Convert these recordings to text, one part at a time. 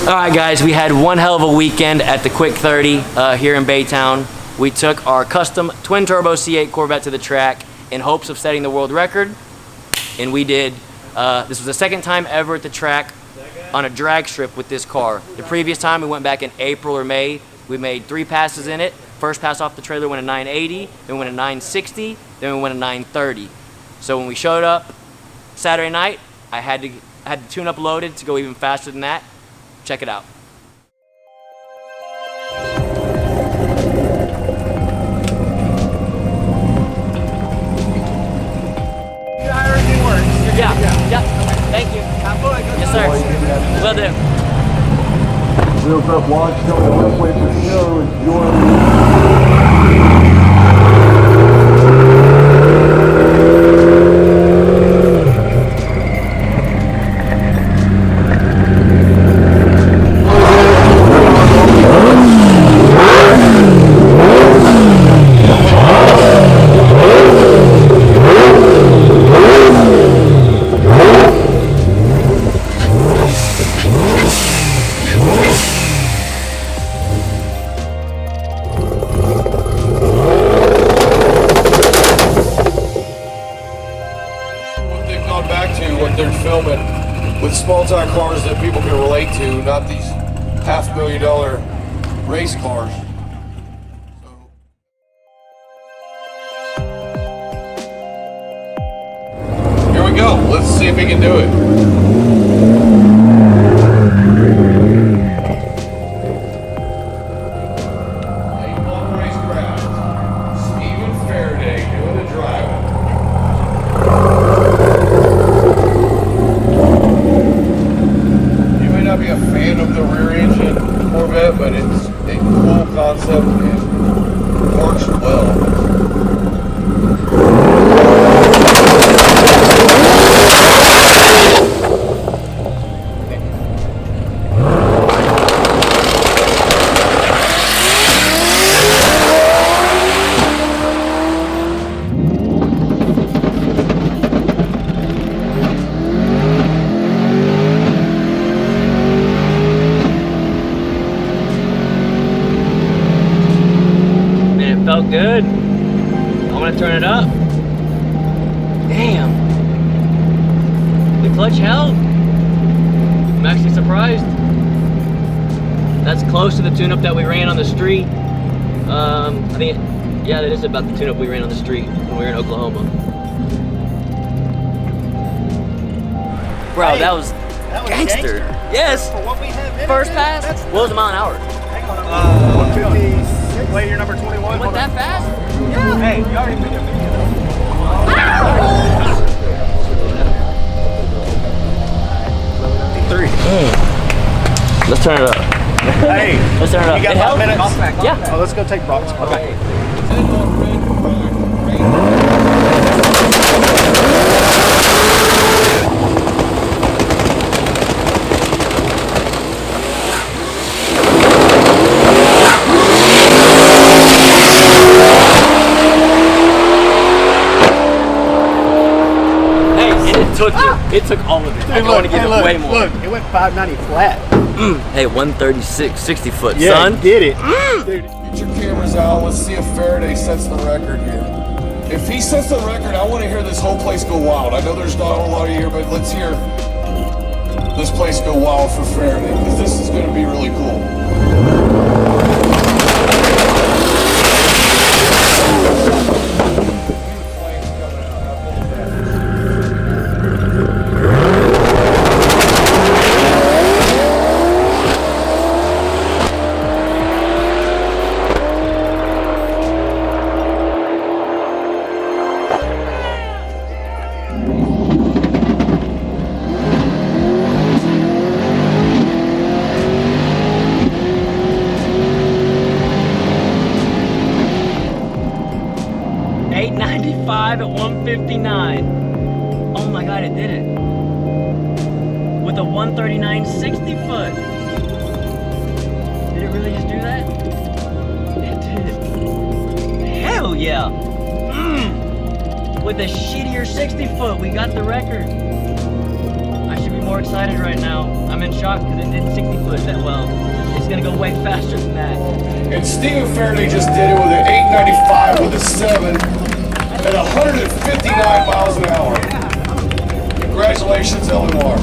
All right, guys, we had one hell of a weekend at the Quick 30 here in Baytown. We took our custom twin turbo C8 Corvette to the track in hopes of setting the world record, and we did. This was the second time ever at the track on a drag strip with this car. The previous time we went back in April or May. We made 3 passes in it. First pass off the trailer went a 980, then we went a 960, then we went a 930. So when we showed up Saturday night, I had the tune-up loaded to go even faster than that. Check it out. Yeah. Thank you. Yes, sir. Will do. Wheels up, launch, going the best way for the show. Enjoy. With small-time cars that people can relate to, not these $500,000 race cars. So, here we go. Let's see if we can do it. But it's a cool concept and works well. Felt good. I'm gonna turn it up. Damn. The clutch held. I'm actually surprised. That's close to the tune-up that we ran on the street. I think, yeah, that is about the tune-up we ran on the street when we were in Oklahoma. Bro, that was gangster. Yes. For what we have in First pass. What was the mile an hour? Hang on. 156. Wait, you're number 21. Went that fast? Yeah. Hey, you already made a video. Three. Let's turn it up. Hey, let's turn it up. You got 5 minutes? Yeah. Oh, let's go take Brock's car. Okay. It took all of it. I want to give it way more. Look, it went 590 flat. Hey, 136, 60 foot, yeah, son. Get it. Dude. Get your cameras out. Let's see if Faraday sets the record here. If he sets the record, I want to hear this whole place go wild. I know there's not a whole lot of here, but let's hear this place go wild for Faraday, because this is going to be really cool. 895 at 159. Oh my God, it did it. With a 139 60 foot. Did it really just do that? It did. Hell yeah. With a shittier 60 foot, we got the record. I should be more excited right now. I'm in shock because it did 60 foot that go way faster than that. And Stephen Faraday just did it with an 895 with a 7 at 159 miles an hour. Congratulations, LMR.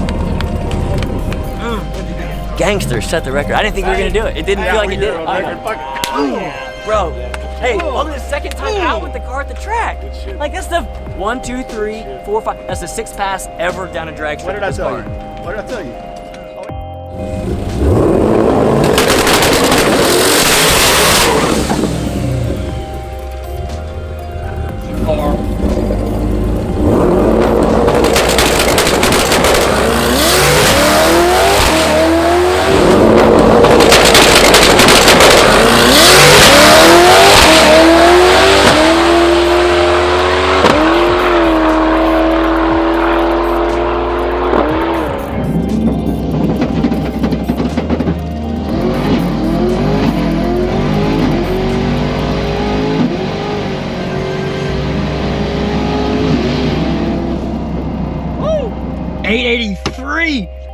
Gangster set the record. I didn't think we were gonna do it. It didn't feel like it did. Bro, hey, only the second time out with the car at the track. Like that's the 1, 2, 3, 4, 5. That's the 6th pass ever down a drag strip. What did I tell you? What did I tell you?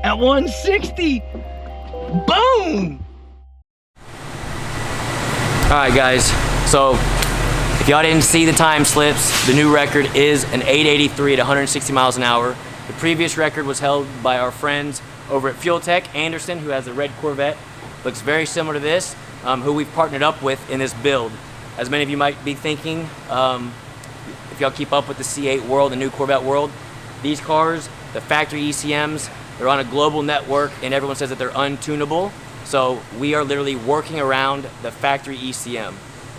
At 160. Boom! Alright guys, so if y'all didn't see the time slips, the new record is an 883 at 160 miles an hour. The previous record was held by our friends over at FuelTech, Anderson, who has a red Corvette. Looks very similar to this, who we've partnered up with in this build. As many of you might be thinking, if y'all keep up with the C8 world, the new Corvette world, these cars, the factory ECMs, they're on a global network and everyone says that they're untunable. So we are literally working around the factory ECM.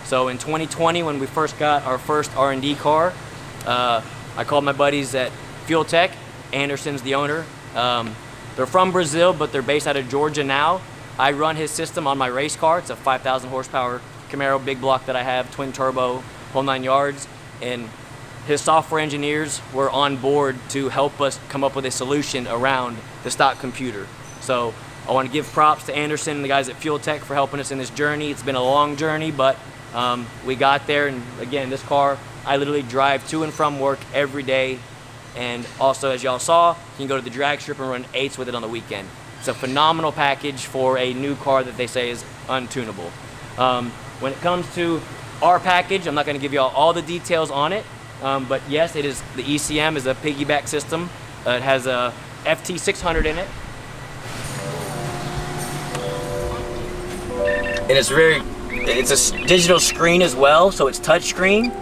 So in 2020, when we first got our first R&D car, I called my buddies at FuelTech. Anderson's the owner. They're from Brazil, but they're based out of Georgia now. I run his system on my race car. It's a 5,000 horsepower Camaro big block that I have, twin turbo, whole 9 yards. And his software engineers were on board to help us come up with a solution around the stock computer. So I want to give props to Anderson and the guys at FuelTech for helping us in this journey. It's been a long journey, but we got there. And again, this car, I literally drive to and from work every day. And also, as y'all saw, you can go to the drag strip and run 8s with it on the weekend. It's a phenomenal package for a new car that they say is untunable. When it comes to our package, I'm not going to give y'all all the details on it. But yes, it is, the ECM is a piggyback system. It has a FT600 in it. And it's a digital screen as well, so it's touch screen.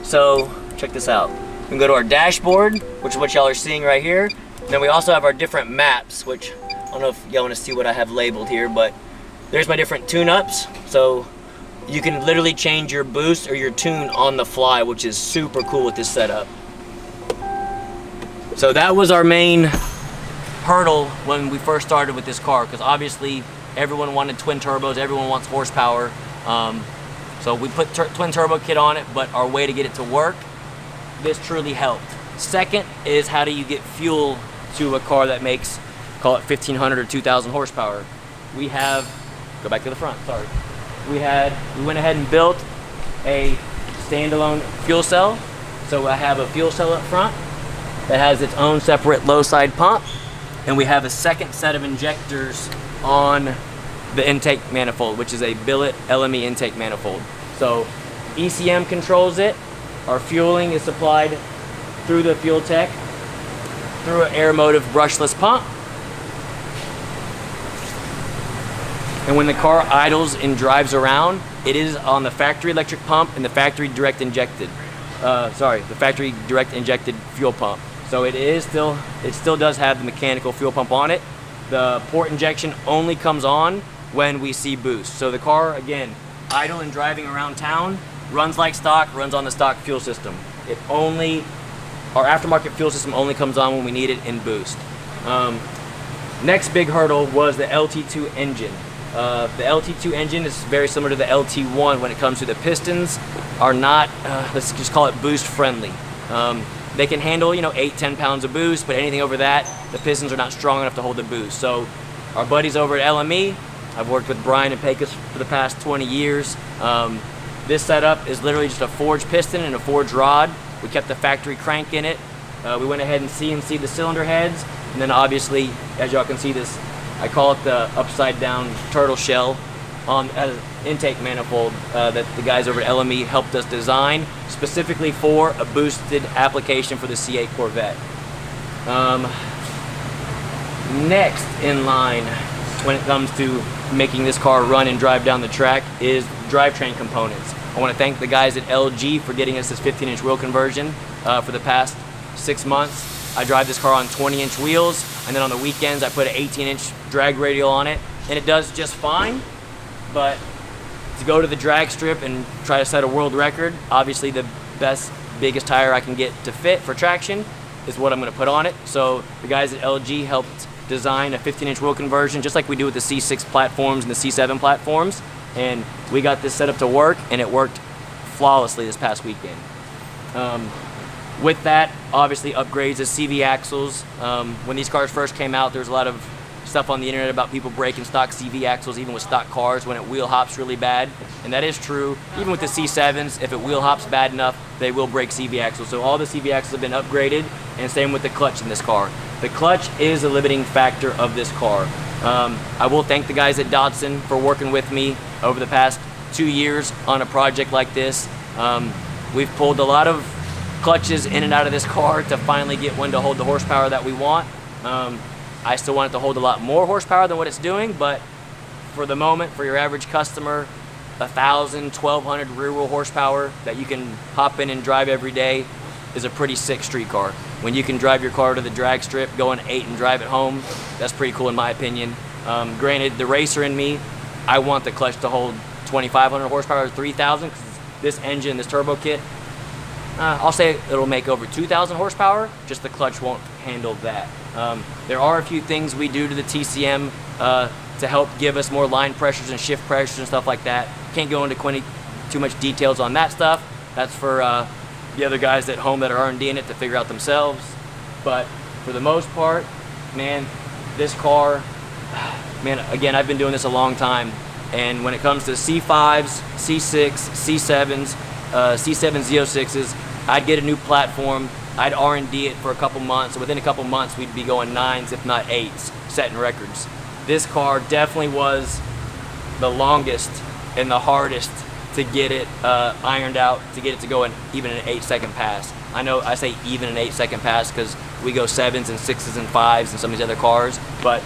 So check this out. We can go to our dashboard, which is what y'all are seeing right here. And then we also have our different maps, which I don't know if y'all want to see what I have labeled here, but there's my different tune-ups. So you can literally change your boost or your tune on the fly, which is super cool with this setup. So that was our main hurdle when we first started with this car, because obviously everyone wanted twin turbos, everyone wants horsepower. So we put twin turbo kit on it, but our way to get it to work, this truly helped. Second is, how do you get fuel to a car that makes, call it 1,500 or 2,000 horsepower? We have, go back to the front, sorry. We went ahead and built a standalone fuel cell. So I have a fuel cell up front that has its own separate low side pump. And we have a second set of injectors on the intake manifold, which is a billet LME intake manifold. So ECM controls it. Our fueling is supplied through the FuelTech, through an Aeromotive brushless pump. And when the car idles and drives around, it is on the factory electric pump and the factory direct injected, the factory direct injected fuel pump. So it still does have the mechanical fuel pump on it. The port injection only comes on when we see boost. So the car, again, idle and driving around town, runs like stock, runs on the stock fuel system. Our aftermarket fuel system only comes on when we need it in boost. Next big hurdle was the LT2 engine. The LT2 engine is very similar to the LT1 when it comes to the pistons are not, let's just call it boost friendly. They can handle, 8-10 pounds of boost, but anything over that, the pistons are not strong enough to hold the boost. So our buddies over at LME, I've worked with Brian and Pecos for the past 20 years. This setup is literally just a forged piston and a forged rod. We kept the factory crank in it. We went ahead and CNC'd the cylinder heads, and then obviously, as y'all can see this, I call it the upside down turtle shell. on an intake manifold that the guys over at LME helped us design specifically for a boosted application for the C8 Corvette. Next in line when it comes to making this car run and drive down the track is drivetrain components. I want to thank the guys at LG for getting us this 15-inch wheel conversion for the past 6 months. I drive this car on 20-inch wheels, and then on the weekends I put an 18-inch drag radial on it, and it does just fine. But to go to the drag strip and try to set a world record, obviously the biggest tire I can get to fit for traction is what I'm going to put on it. So the guys at LG helped design a 15-inch wheel conversion, just like we do with the C6 platforms and the C7 platforms, and we got this set up to work, and it worked flawlessly this past weekend. With that, obviously upgrades of CV axles. When these cars first came out, there was a lot of stuff on the internet about people breaking stock CV axles, even with stock cars, when it wheel hops really bad, and that is true. Even with the C7s, if it wheel hops bad enough, they will break CV axles. So all the CV axles have been upgraded, and same with the clutch in this car. The clutch is a limiting factor of this car. I will thank the guys at Dodson for working with me over the past 2 years on a project like this. We've pulled a lot of clutches in and out of this car to finally get one to hold the horsepower that we want. I still want it to hold a lot more horsepower than what it's doing, but for the moment, for your average customer, 1,000, 1,200 rear wheel horsepower that you can hop in and drive every day is a pretty sick street car. When you can drive your car to the drag strip, go in 8 and drive it home, that's pretty cool in my opinion. Granted, the racer in me, I want the clutch to hold 2,500 horsepower or 3,000, because this engine, this turbo kit, I'll say it'll make over 2,000 horsepower, just the clutch won't handle that. There are a few things we do to the TCM to help give us more line pressures and shift pressures and stuff like that. Can't go into too much details on that stuff. That's for the other guys at home that are R&D in it to figure out themselves. But for the most part, man, this car, man, again, I've been doing this a long time. And when it comes to C5s, C6, C7s, C7 Z06s, I'd get a new platform, I'd R&D it for a couple months, and within a couple months we'd be going 9s, if not 8s, setting records. This car definitely was the longest and the hardest to get it ironed out, to get it to go in even an 8-second pass. I know I say even an 8-second pass because we go 7s and 6s and 5s in some of these other cars, but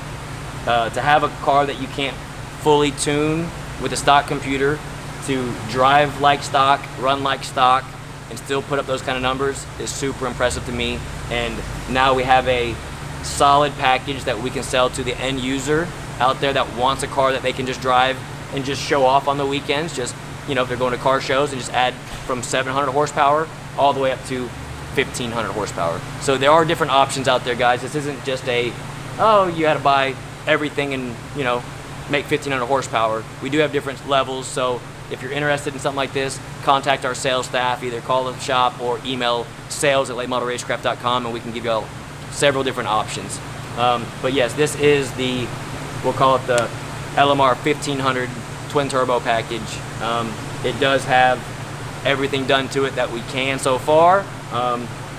to have a car that you can't fully tune with a stock computer to drive like stock, run like stock, and still put up those kind of numbers is super impressive to me. And now we have a solid package that we can sell to the end user out there that wants a car that they can just drive and just show off on the weekends. Just, you know, if they're going to car shows, and just add from 700 horsepower all the way up to 1,500 horsepower. So there are different options out there, guys. This isn't just a, oh, you had to buy everything and, you know, make 1,500 horsepower. We do have different levels, so if you're interested in something like this, contact our sales staff, either call the shop or email sales@latemodelracecraft.com, and we can give you all several different options. But yes, this is the, we'll call it the LMR 1500 twin turbo package. It does have everything done to it that we can so far.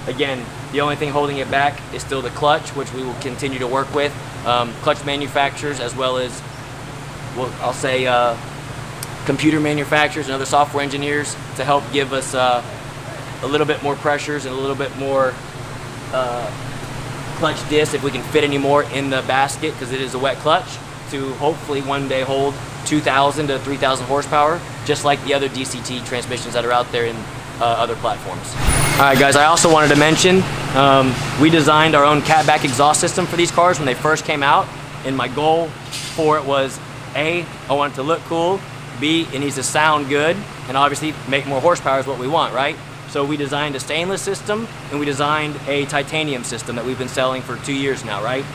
Again, the only thing holding it back is still the clutch, which we will continue to work with. Clutch manufacturers, as well as, well, I'll say computer manufacturers and other software engineers, to help give us a little bit more pressures and a little bit more clutch disc, if we can fit any more in the basket, because it is a wet clutch, to hopefully one day hold 2,000 to 3,000 horsepower, just like the other DCT transmissions that are out there in other platforms. Alright guys, I also wanted to mention, we designed our own catback exhaust system for these cars when they first came out, and my goal for it was, A, I want it to look cool, B, it needs to sound good, and obviously make more horsepower is what we want, right? So we designed a stainless system, and we designed a titanium system that we've been selling for 2 years now, right?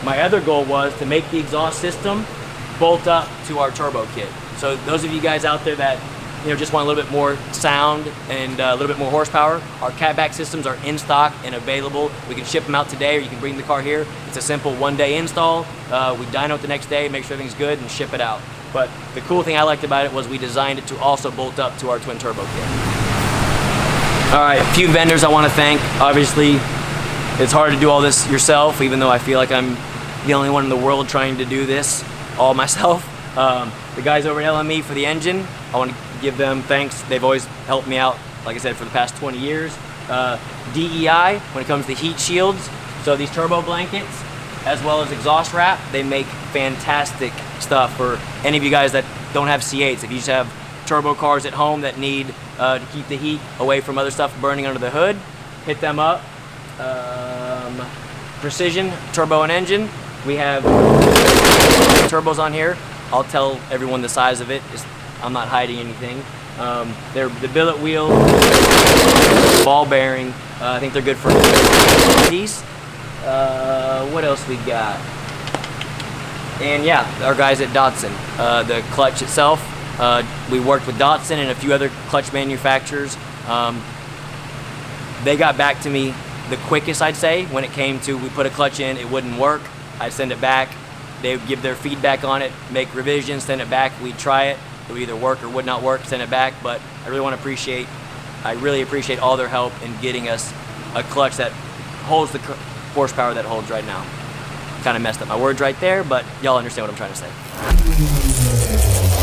My other goal was to make the exhaust system bolt up to our turbo kit. So those of you guys out there that, you know, just want a little bit more sound and a little bit more horsepower, our catback systems are in stock and available. We can ship them out today, or you can bring the car here. It's a simple one-day install. We dyno it the next day, make sure everything's good, and ship it out. But the cool thing I liked about it was we designed it to also bolt up to our twin turbo kit. All right, a few vendors I want to thank. Obviously, it's hard to do all this yourself, even though I feel like I'm the only one in the world trying to do this all myself. The guys over at LME for the engine, I want to give them thanks. They've always helped me out, like I said, for the past 20 years. DEI, when it comes to heat shields, so these turbo blankets, as well as exhaust wrap, they make fantastic stuff for any of you guys that don't have C8s. If you just have turbo cars at home that need to keep the heat away from other stuff burning under the hood, hit them up. Precision turbo and engine. We have turbos on here. I'll tell everyone the size of it. I'm not hiding anything. They're the billet wheel, ball bearing. I think they're good for a piece. What else we got? And yeah, our guys at Dodson. The clutch itself, we worked with Dodson and a few other clutch manufacturers. They got back to me the quickest, I'd say, when it came to we put a clutch in, it wouldn't work. I'd send it back. They would give their feedback on it, make revisions, send it back. We'd try it. It would either work or would not work, send it back. But I really appreciate all their help in getting us a clutch that holds the horsepower that it holds right now. Kind of messed up my words right there, but y'all understand what I'm trying to say.